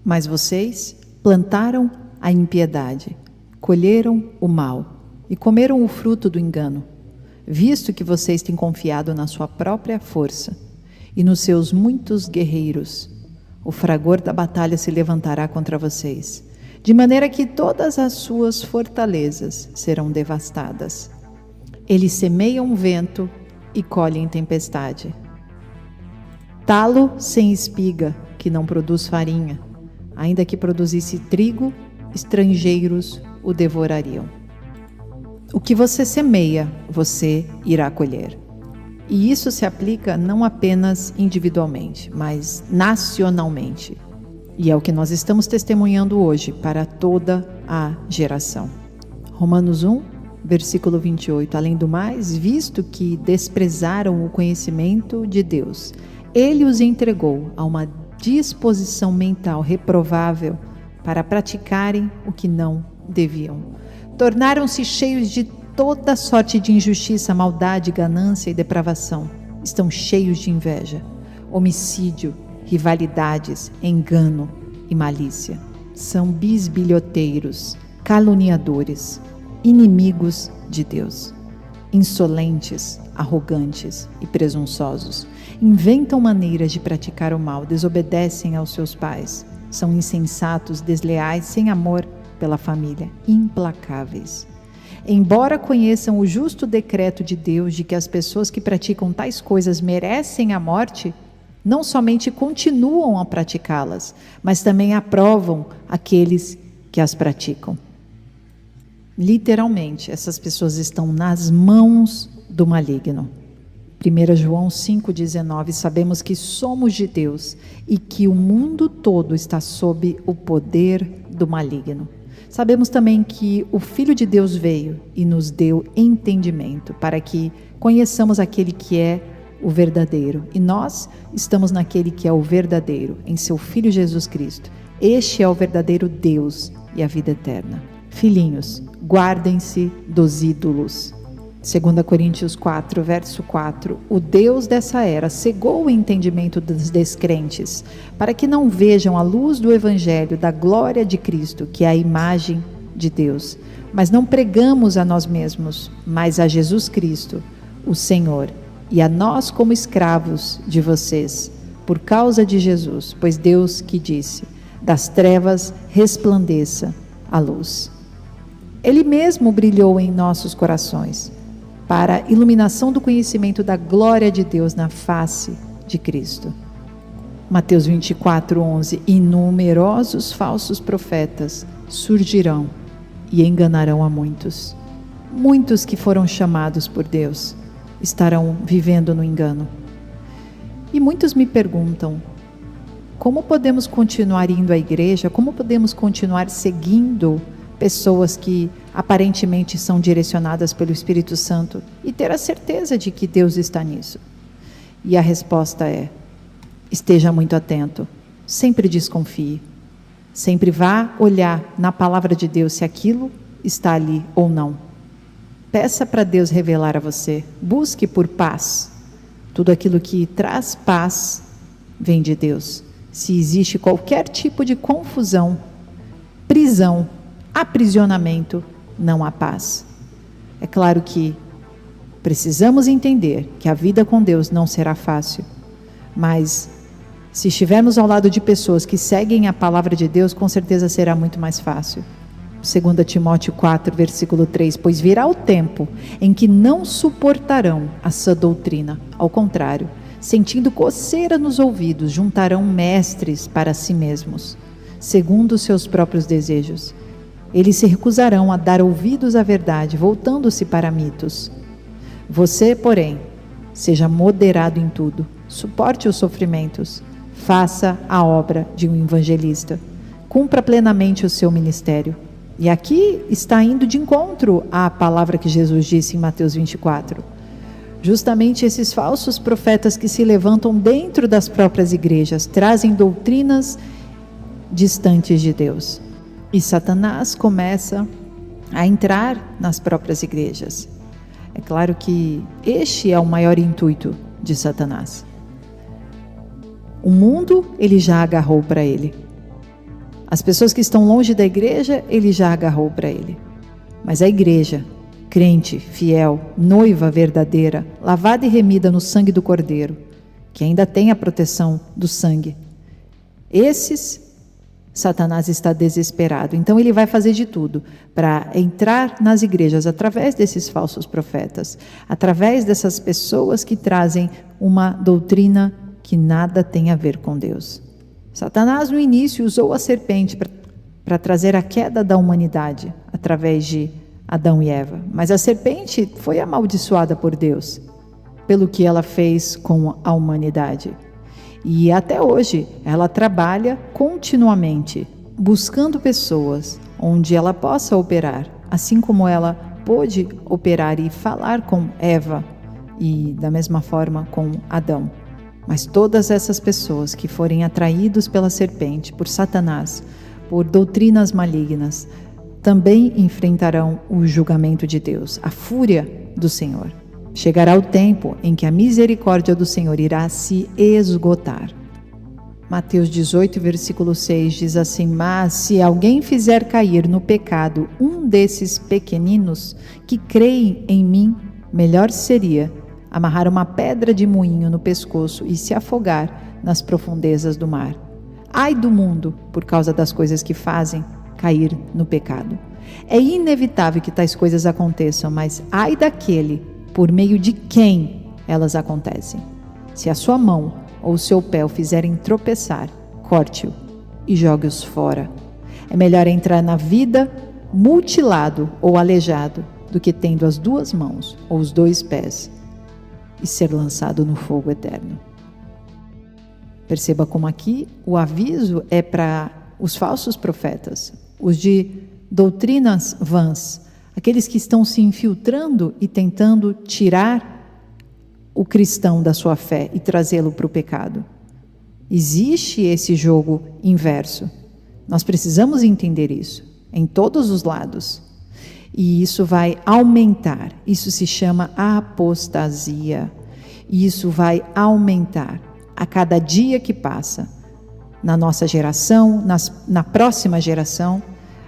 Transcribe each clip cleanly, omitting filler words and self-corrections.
Mas vocês plantaram a impiedade, colheram o mal e comeram o fruto do engano, visto que vocês têm confiado na sua própria força e nos seus muitos guerreiros. O fragor da batalha se levantará contra vocês, de maneira que todas as suas fortalezas serão devastadas. Eles semeiam vento e colhem tempestade. Talo sem espiga, que não produz farinha. Ainda que produzisse trigo, estrangeiros o devorariam. O que você semeia, você irá colher. E isso se aplica não apenas individualmente, mas nacionalmente. E é o que nós estamos testemunhando hoje para toda a geração. Romanos 1, versículo 28. Além do mais, visto que desprezaram o conhecimento de Deus, Ele os entregou a uma disposição mental reprovável para praticarem o que não deviam. Tornaram-se cheios de toda sorte de injustiça, maldade, ganância e depravação. Estão cheios de inveja, homicídio, rivalidades, engano e malícia. São bisbilhoteiros, caluniadores, inimigos de Deus, insolentes, arrogantes e presunçosos. Inventam maneiras de praticar o mal, desobedecem aos seus pais. São insensatos, desleais, sem amor pela família, implacáveis. Embora conheçam o justo decreto de Deus de que as pessoas que praticam tais coisas merecem a morte, não somente continuam a praticá-las, mas também aprovam aqueles que as praticam. Literalmente, essas pessoas estão nas mãos do maligno. 1 João 5,19, sabemos que somos de Deus e que o mundo todo está sob o poder do maligno. Sabemos também que o Filho de Deus veio e nos deu entendimento para que conheçamos aquele que é o verdadeiro. E nós estamos naquele que é o verdadeiro, em seu Filho Jesus Cristo. Este é o verdadeiro Deus e a vida eterna. Filhinhos, guardem-se dos ídolos. 2 Coríntios 4, verso 4. O Deus dessa era cegou o entendimento dos descrentes, para que não vejam a luz do Evangelho da glória de Cristo, que é a imagem de Deus. Mas não pregamos a nós mesmos, mas a Jesus Cristo, o Senhor, e a nós como escravos de vocês, por causa de Jesus, pois Deus que disse, das trevas resplandeça a luz. Ele mesmo brilhou em nossos corações, para a iluminação do conhecimento da glória de Deus na face de Cristo. Mateus 24, 11. E numerosos falsos profetas surgirão e enganarão a muitos. Muitos que foram chamados por Deus estarão vivendo no engano. E muitos me perguntam, como podemos continuar indo à igreja? Como podemos continuar seguindo pessoas que aparentemente são direcionadas pelo Espírito Santo e ter a certeza de que Deus está nisso? E a resposta é: esteja muito atento, sempre desconfie, sempre vá olhar na palavra de Deus se aquilo está ali ou não. Peça para Deus revelar a você, busque por paz. Tudo aquilo que traz paz vem de Deus. Se existe qualquer tipo de confusão, prisão, aprisionamento, não há paz. É claro que precisamos entender que a vida com Deus não será fácil, mas se estivermos ao lado de pessoas que seguem a palavra de Deus, com certeza será muito mais fácil. 2 Timóteo 4, versículo 3, pois virá o tempo em que não suportarão a sã doutrina, ao contrário, sentindo coceira nos ouvidos, juntarão mestres para si mesmos, segundo os seus próprios desejos. Eles se recusarão a dar ouvidos à verdade, voltando-se para mitos. Você, porém, seja moderado em tudo, suporte os sofrimentos, faça a obra de um evangelista, cumpra plenamente o seu ministério. E aqui está indo de encontro à palavra que Jesus disse em Mateus 24. Justamente esses falsos profetas que se levantam dentro das próprias igrejas, trazem doutrinas distantes de Deus. E Satanás começa a entrar nas próprias igrejas. É claro que este é o maior intuito de Satanás. O mundo ele já agarrou para ele. As pessoas que estão longe da igreja, ele já agarrou para ele. Mas a igreja, crente, fiel, noiva verdadeira, lavada e remida no sangue do Cordeiro, que ainda tem a proteção do sangue, esses, Satanás está desesperado. Então ele vai fazer de tudo para entrar nas igrejas através desses falsos profetas, através dessas pessoas que trazem uma doutrina que nada tem a ver com Deus. Satanás no início usou a serpente para trazer a queda da humanidade através de Adão e Eva, mas a serpente foi amaldiçoada por Deus pelo que ela fez com a humanidade. E até hoje ela trabalha continuamente, buscando pessoas onde ela possa operar, assim como ela pôde operar e falar com Eva e da mesma forma com Adão. Mas todas essas pessoas que forem atraídos pela serpente, por Satanás, por doutrinas malignas, também enfrentarão o julgamento de Deus, a fúria do Senhor. Chegará o tempo em que a misericórdia do Senhor irá se esgotar. Mateus 18, versículo 6 diz assim: mas se alguém fizer cair no pecado um desses pequeninos que creem em mim, melhor seria amarrar uma pedra de moinho no pescoço e se afogar nas profundezas do mar. Ai do mundo, por causa das coisas que fazem cair no pecado. É inevitável que tais coisas aconteçam, mas ai daquele por meio de quem elas acontecem. Se a sua mão ou o seu pé o fizerem tropeçar, corte-o e jogue-os fora. É melhor entrar na vida mutilado ou aleijado do que tendo as duas mãos ou os dois pés e ser lançado no fogo eterno. Perceba como aqui o aviso é para os falsos profetas, os de doutrinas vãs, aqueles que estão se infiltrando e tentando tirar o cristão da sua fé e trazê-lo para o pecado. Existe esse jogo inverso. Nós precisamos entender isso em todos os lados. E isso vai aumentar. Isso se chama apostasia. E isso vai aumentar a cada dia que passa. Na nossa geração, na próxima geração,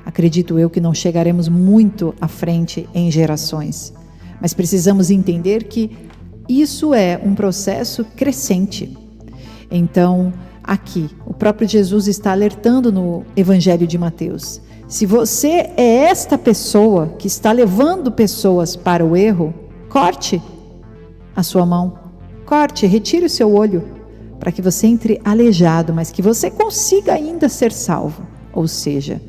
acredito eu que não chegaremos muito à frente em gerações. Mas precisamos entender que isso é um processo crescente. Então, aqui, o próprio Jesus está alertando no Evangelho de Mateus. Se você é esta pessoa que está levando pessoas para o erro, corte a sua mão, corte, retire o seu olho, para que você entre aleijado, mas que você consiga ainda ser salvo. Ou seja,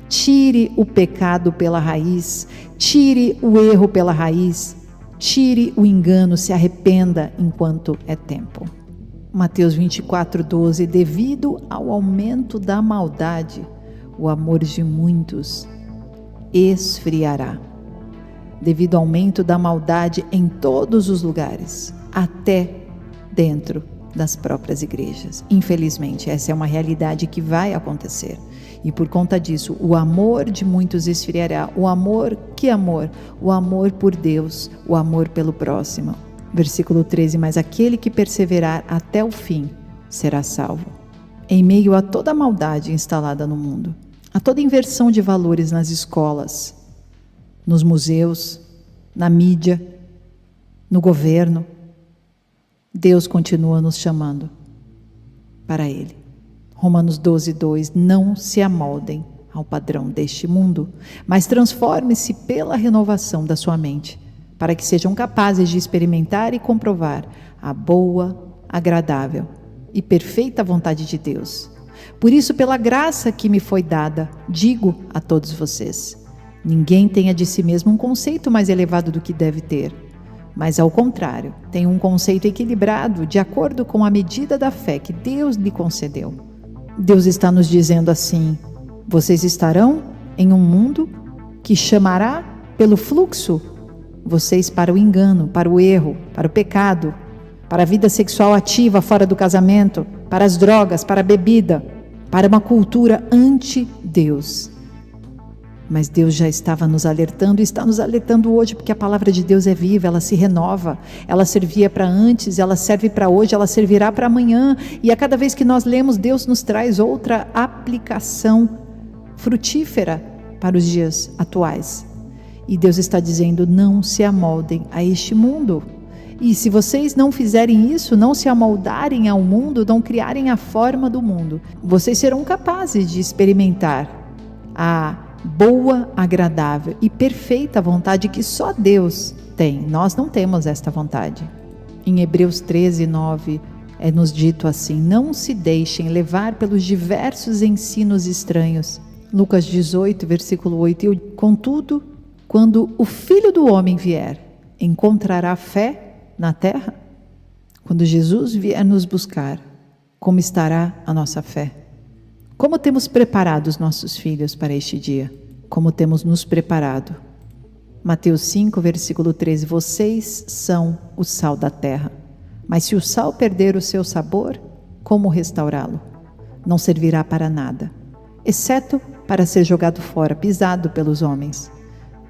tire o pecado pela raiz, tire o erro pela raiz, tire o engano, se arrependa enquanto é tempo. Mateus 24:12, devido ao aumento da maldade, o amor de muitos esfriará. Devido ao aumento da maldade em todos os lugares, até dentro das próprias igrejas. Infelizmente, essa é uma realidade que vai acontecer. E por conta disso, o amor de muitos esfriará. O amor, que amor? O amor por Deus, o amor pelo próximo. Versículo 13, mas aquele que perseverar até o fim será salvo. Em meio a toda a maldade instalada no mundo, a toda inversão de valores nas escolas, nos museus, na mídia, no governo, Deus continua nos chamando para Ele. Romanos 12:2, não se amoldem ao padrão deste mundo, mas transforme-se pela renovação da sua mente, para que sejam capazes de experimentar e comprovar a boa, agradável e perfeita vontade de Deus. Por isso, pela graça que me foi dada, digo a todos vocês, ninguém tenha de si mesmo um conceito mais elevado do que deve ter, mas ao contrário, tenha um conceito equilibrado, de acordo com a medida da fé que Deus lhe concedeu. Deus está nos dizendo assim: vocês estarão em um mundo que chamará pelo fluxo vocês para o engano, para o erro, para o pecado, para a vida sexual ativa fora do casamento, para as drogas, para a bebida, para uma cultura anti-Deus. Mas Deus já estava nos alertando e está nos alertando hoje, porque a palavra de Deus é viva, ela se renova, ela servia para antes, ela serve para hoje, ela servirá para amanhã, e a cada vez que nós lemos, Deus nos traz outra aplicação frutífera para os dias atuais. E Deus está dizendo: não se amoldem a este mundo. E se vocês não fizerem isso, não se amoldarem ao mundo, não criarem a forma do mundo, vocês serão capazes de experimentar a boa, agradável e perfeita vontade que só Deus tem. Nós não temos esta vontade. Em Hebreus 13:9 é nos dito assim: não se deixem levar pelos diversos ensinos estranhos. Lucas 18, versículo 8: contudo, quando o Filho do Homem vier, encontrará fé na terra? Quando Jesus vier nos buscar, como estará a nossa fé? Como temos preparado os nossos filhos para este dia? Como temos nos preparado? Mateus 5, versículo 13: vocês são o sal da terra. Mas se o sal perder o seu sabor, como restaurá-lo? Não servirá para nada, exceto para ser jogado fora, pisado pelos homens.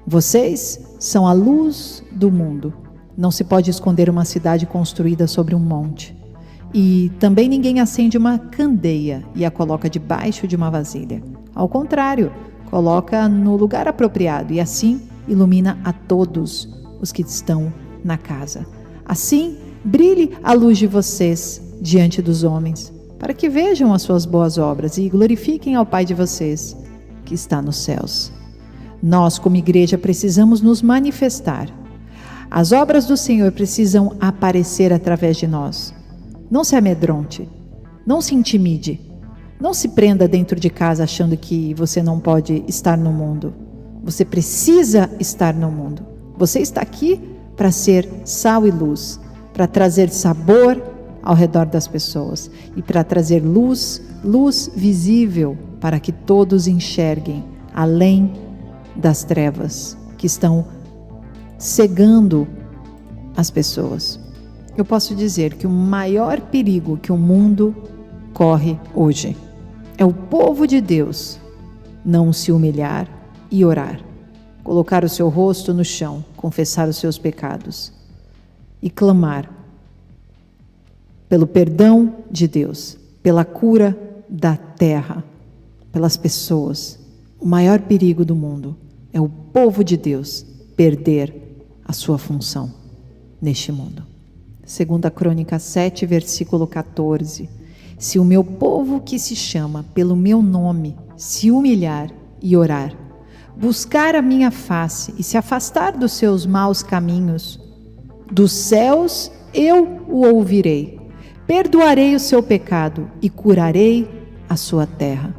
Vocês são a luz do mundo. Não se pode esconder uma cidade construída sobre um monte. E também ninguém acende uma candeia e a coloca debaixo de uma vasilha. Ao contrário, coloca no lugar apropriado e assim ilumina a todos os que estão na casa. Assim, brilhe a luz de vocês diante dos homens, para que vejam as suas boas obras e glorifiquem ao Pai de vocês, que está nos céus. Nós, como igreja, precisamos nos manifestar. As obras do Senhor precisam aparecer através de nós. Não se amedronte, não se intimide, não se prenda dentro de casa achando que você não pode estar no mundo. Você precisa estar no mundo. Você está aqui para ser sal e luz, para trazer sabor ao redor das pessoas e para trazer luz visível para que todos enxerguem além das trevas que estão cegando as pessoas. Eu posso dizer que o maior perigo que o mundo corre hoje é o povo de Deus não se humilhar e orar, colocar o seu rosto no chão, confessar os seus pecados e clamar pelo perdão de Deus, pela cura da terra, pelas pessoas. O maior perigo do mundo é o povo de Deus perder a sua função neste mundo. 2 Crônica 7, versículo 14: se o meu povo que se chama pelo meu nome se humilhar e orar, buscar a minha face e se afastar dos seus maus caminhos, dos céus eu o ouvirei, perdoarei o seu pecado e curarei a sua terra.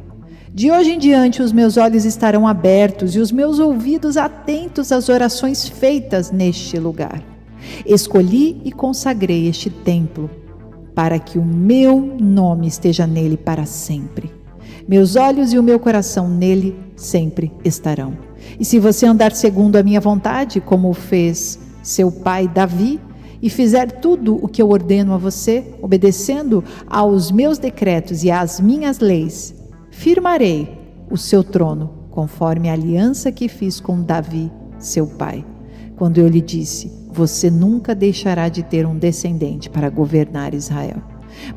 De hoje em diante os meus olhos estarão abertos e os meus ouvidos atentos às orações feitas neste lugar. Escolhi e consagrei este templo para que o meu nome esteja nele para sempre. Meus olhos e o meu coração nele sempre estarão. E se você andar segundo a minha vontade, como fez seu pai Davi, e fizer tudo o que eu ordeno a você, obedecendo aos meus decretos e às minhas leis, firmarei o seu trono, conforme a aliança que fiz com Davi, seu pai, quando eu lhe disse: você nunca deixará de ter um descendente para governar Israel.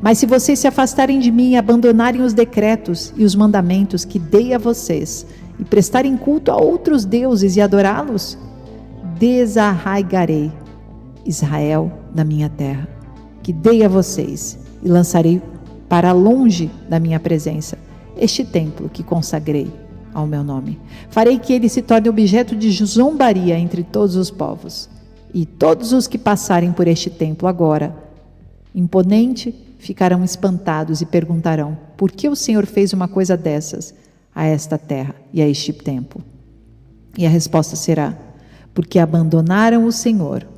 Mas se vocês se afastarem de mim e abandonarem os decretos e os mandamentos que dei a vocês, e prestarem culto a outros deuses e adorá-los, desarraigarei Israel da minha terra, que dei a vocês, e lançarei para longe da minha presença este templo que consagrei ao meu nome. Farei que ele se torne objeto de zombaria entre todos os povos. E todos os que passarem por este templo agora, imponente, ficarão espantados e perguntarão: por que o Senhor fez uma coisa dessas a esta terra e a este templo? E a resposta será: porque abandonaram o Senhor,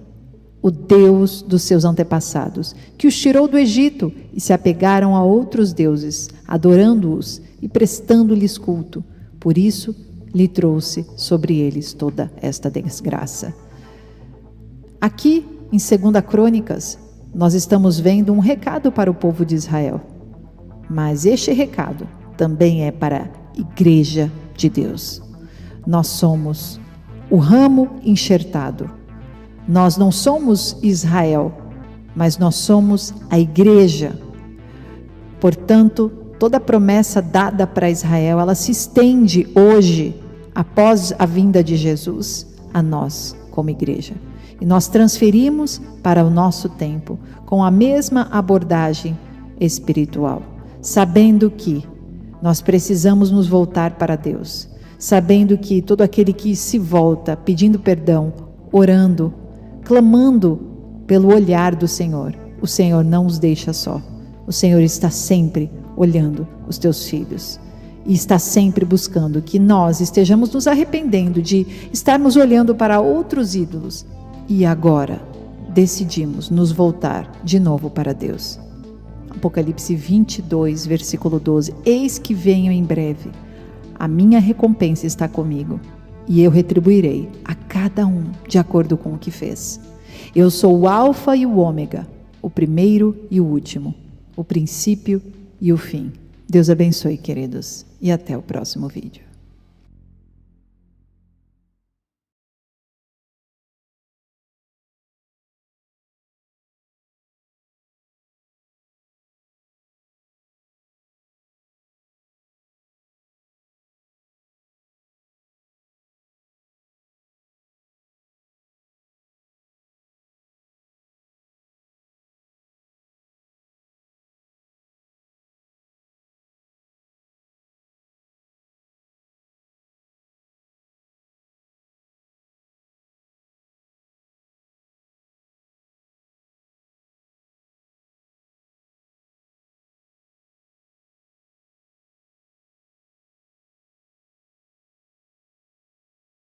o Deus dos seus antepassados, que os tirou do Egito, e se apegaram a outros deuses, adorando-os e prestando-lhes culto. Por isso lhe trouxe sobre eles toda esta desgraça. Aqui, em 2 Crônicas, nós estamos vendo um recado para o povo de Israel. Mas este recado também é para a Igreja de Deus. Nós somos o ramo enxertado. Nós não somos Israel, mas nós somos a igreja. Portanto, toda a promessa dada para Israel, ela se estende hoje, após a vinda de Jesus, a nós como igreja. E nós transferimos para o nosso tempo, com a mesma abordagem espiritual, sabendo que nós precisamos nos voltar para Deus, sabendo que todo aquele que se volta pedindo perdão, orando, clamando pelo olhar do Senhor, o Senhor não os deixa só. O Senhor está sempre olhando os teus filhos e está sempre buscando que nós estejamos nos arrependendo de estarmos olhando para outros ídolos e agora decidimos nos voltar de novo para Deus. Apocalipse 22, versículo 12. Eis que venho em breve, a minha recompensa está comigo e eu retribuirei a cada um de acordo com o que fez. Eu sou o Alfa e o Ômega, o primeiro e o último, o princípio e o fim. Deus abençoe, queridos, e até o próximo vídeo.